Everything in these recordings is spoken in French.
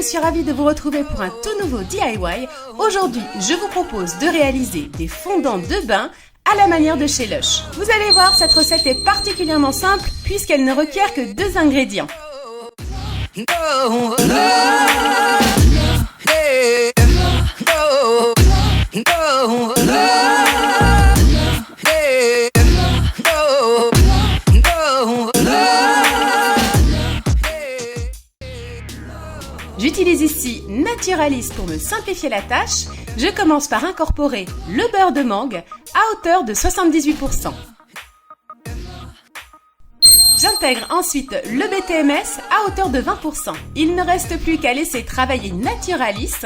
suis ravie de vous retrouver pour un tout nouveau DIY. Aujourd'hui, je vous propose de réaliser des fondants de bain à la manière de chez Lush. Vous allez voir, cette recette est particulièrement simple puisqu'elle ne requiert que 2 ingrédients. J'utilise ici Naturalis pour me simplifier la tâche. Je commence par incorporer le beurre de mangue à hauteur de 78%. J'intègre ensuite le BTMS à hauteur de 20%. Il ne reste plus qu'à laisser travailler Naturalis.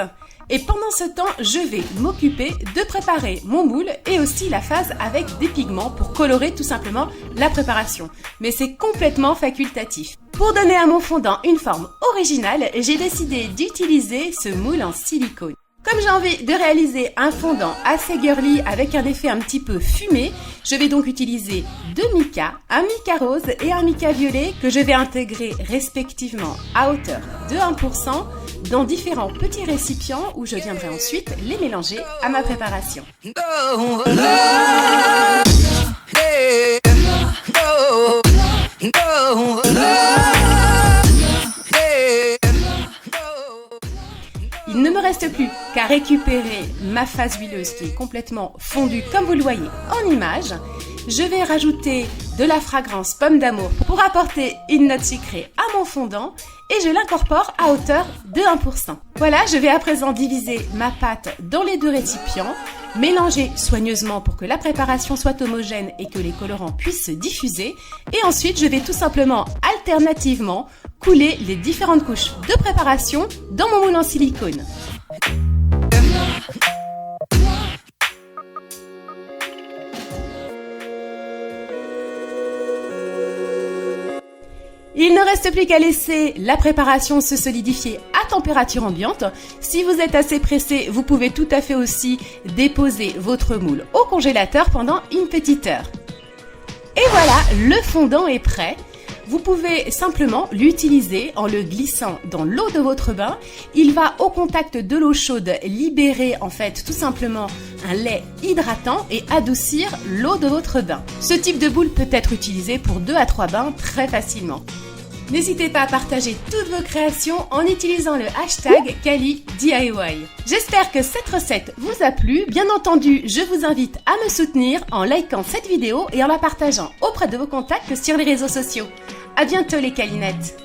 Et pendant ce temps, je vais m'occuper de préparer mon moule et aussi la phase avec des pigments pour colorer tout simplement la préparation. Mais c'est complètement facultatif. Pour donner à mon fondant une forme originale, j'ai décidé d'utiliser ce moule en silicone. Comme j'ai envie de réaliser un fondant assez girly avec un effet un petit peu fumé, je vais donc utiliser 2 micas, un mica rose et un mica violet que je vais intégrer respectivement à hauteur de 1% dans différents petits récipients où je viendrai ensuite les mélanger à ma préparation. Il ne me reste plus qu'à récupérer ma phase huileuse qui est complètement fondue comme vous le voyez en image. Je vais rajouter de la fragrance pomme d'amour pour apporter une note sucrée à mon fondant et je l'incorpore à hauteur de 1%. Voilà, je vais à présent diviser ma pâte dans les 2 récipients, mélanger soigneusement pour que la préparation soit homogène et que les colorants puissent se diffuser. Et ensuite, je vais tout simplement alternativement couler les différentes couches de préparation dans mon moule en silicone. Il ne reste plus qu'à laisser la préparation se solidifier à température ambiante. Si vous êtes assez pressé, vous pouvez tout à fait aussi déposer votre moule au congélateur pendant une petite heure. Et voilà, le fondant est prêt. Vous pouvez simplement l'utiliser en le glissant dans l'eau de votre bain. Il va au contact de l'eau chaude libérer en fait tout simplement un lait hydratant et adoucir l'eau de votre bain. Ce type de boule peut être utilisé pour 2 à 3 bains très facilement. N'hésitez pas à partager toutes vos créations en utilisant le hashtag KaliDIY. J'espère que cette recette vous a plu. Bien entendu, je vous invite à me soutenir en likant cette vidéo et en la partageant auprès de vos contacts sur les réseaux sociaux. À bientôt les Kalinettes.